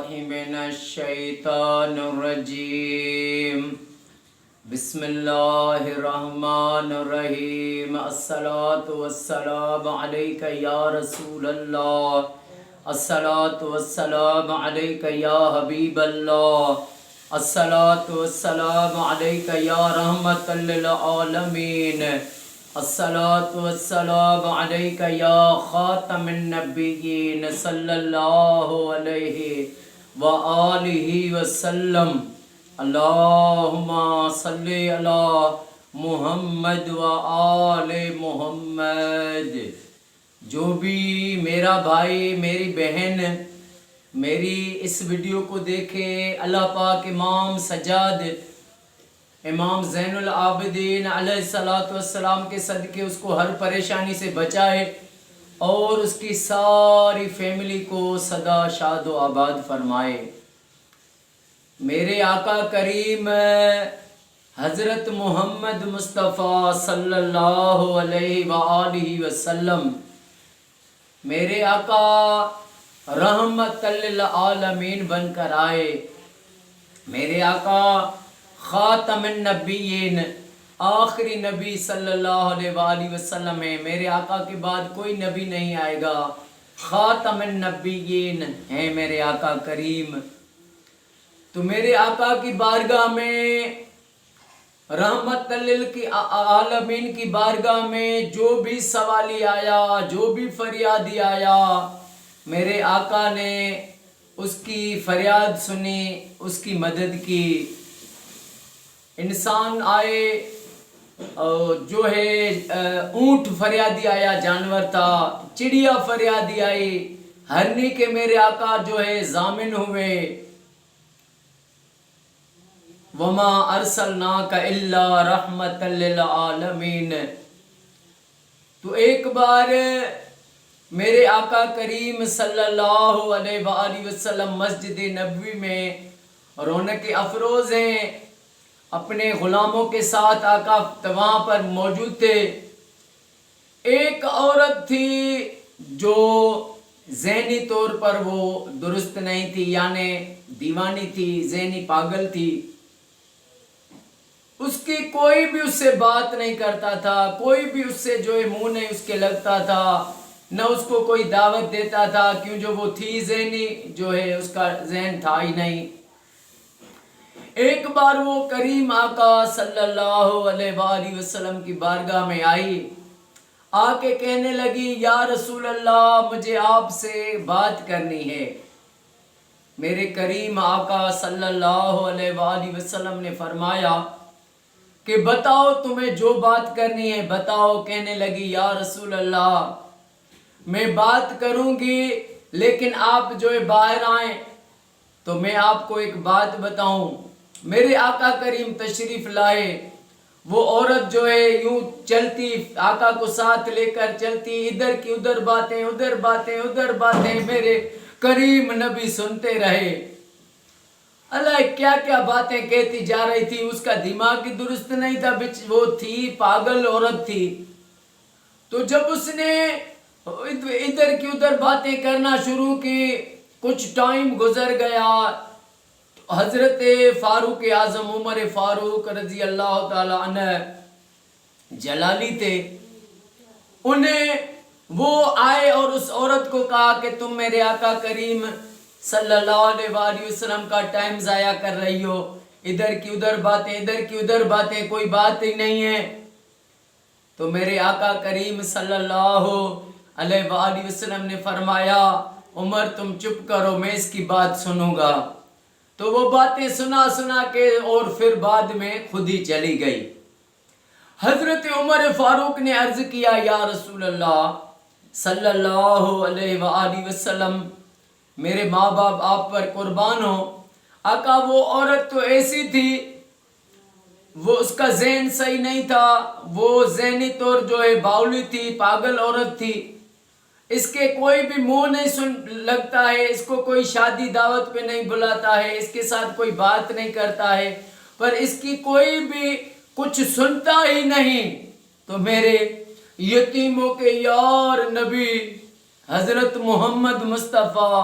من الشیطان الرجیم بسم اللہ الرحمن الرحیم الصلاۃ والسلام علیک یا رسول اللہ الصلاۃ والسلام علیک یا حبیب اللہ الصلاۃ والسلام علیک یا رحمت للعالمین الصلاۃ والسلام علیک یا خاتم النبیین صلی اللہ علیہ وآلہ وسلم اللہم صلی علی محمد وآل محمد۔ جو بھی میرا بھائی میری بہن میری اس ویڈیو کو دیکھے، اللہ پاک امام سجاد امام زین العابدین علیہ الصلوۃ والسلام کے صدقے اس کو ہر پریشانی سے بچائے اور اس کی ساری فیملی کو سدا شاد و آباد فرمائے۔ میرے آقا کریم حضرت محمد مصطفیٰ صلی اللہ علیہ وآلہ وسلم میرے آقا رحمت للعالمین بن کر آئے۔ میرے آقا خاتم النبیین آخری نبی صلی اللہ علیہ وآلہ وسلم ہے۔ میرے آقا کے بعد کوئی نبی نہیں آئے گا، خاتم النبیین ہیں میرے آقا کریم۔ تو میرے آقا کی بارگاہ میں رحمت للعالمین کی بارگاہ میں جو بھی سوالی آیا، جو بھی فریادی آیا، میرے آقا نے اس کی فریاد سنی، اس کی مدد کی۔ انسان آئے جو ہے اونٹ فریادی آیا، جانور تھا، چڑیا فریادی آئی، ہرنی کے میرے آقا جو ہے ضامن ہوئے۔ وما ارسلناک الا رحمت للعالمین۔ تو ایک بار میرے آقا کریم صلی اللہ علیہ وآلہ وسلم مسجد نبوی میں رونق افروز ہیں، اپنے غلاموں کے ساتھ آقا وہاں پر موجود تھے۔ ایک عورت تھی جو ذہنی طور پر وہ درست نہیں تھی، یعنی دیوانی تھی، ذہنی پاگل تھی۔ اس کی کوئی بھی اس سے بات نہیں کرتا تھا، کوئی بھی اس سے جو ہے منہ نہیں اس کے لگتا تھا، نہ اس کو کوئی دعوت دیتا تھا، کیوں جو وہ تھی ذہنی جو ہے اس کا ذہن تھا ہی نہیں۔ ایک بار وہ کریم آقا صلی اللہ علیہ وآلہ وسلم کی بارگاہ میں آئی، آ کے کہنے لگی یا رسول اللہ مجھے آپ سے بات کرنی ہے۔ میرے کریم آقا صلی اللہ علیہ وآلہ وسلم نے فرمایا کہ بتاؤ تمہیں جو بات کرنی ہے بتاؤ۔ کہنے لگی یا رسول اللہ میں بات کروں گی لیکن آپ جو ہے باہر آئیں تو میں آپ کو ایک بات بتاؤں۔ میرے آقا کریم تشریف لائے، وہ عورت جو ہے یوں چلتی، آقا کو ساتھ لے کر چلتی، ادھر کی ادھر باتیں، ادھر باتیں، ادھر باتیں، میرے کریم نبی سنتے رہے۔ اللہ کیا کیا باتیں کہتی جا رہی تھی، اس کا دماغ ہی درست نہیں تھا، وہ تھی پاگل عورت تھی۔ تو جب اس نے ادھر کی ادھر باتیں کرنا شروع کی، کچھ ٹائم گزر گیا، حضرت فاروق اعظم عمر فاروق رضی اللہ تعالی عنہ جلالی تھے، انہیں وہ آئے اور اس عورت کو کہا کہ تم میرے آقا کریم صلی اللہ علیہ وآلہ وسلم کا ٹائم ضائع کر رہی ہو، ادھر کی ادھر باتیں، ادھر کی ادھر باتیں، کوئی بات ہی نہیں ہے۔ تو میرے آقا کریم صلی اللہ علیہ وآلہ وسلم نے فرمایا عمر تم چپ کرو، میں اس کی بات سنوں گا۔ تو وہ باتیں سنا کے اور پھر بعد میں خود ہی چلی گئی۔ حضرت عمر فاروق نے عرض کیا یا رسول اللہ صلی اللہ علیہ وآلہ وسلم میرے ماں باپ آپ پر قربان ہو، آقا وہ عورت تو ایسی تھی، وہ اس کا ذہن صحیح نہیں تھا، وہ ذہنی طور جو ہے باولی تھی، پاگل عورت تھی، اس کے کوئی بھی منہ نہیں لگتا ہے، اس کو کوئی شادی دعوت پہ نہیں بلاتا ہے، اس کے ساتھ کوئی بات نہیں کرتا ہے، پر اس کی کوئی بھی کچھ سنتا ہی نہیں۔ تو میرے یتیموں کے یار نبی حضرت محمد مصطفیٰ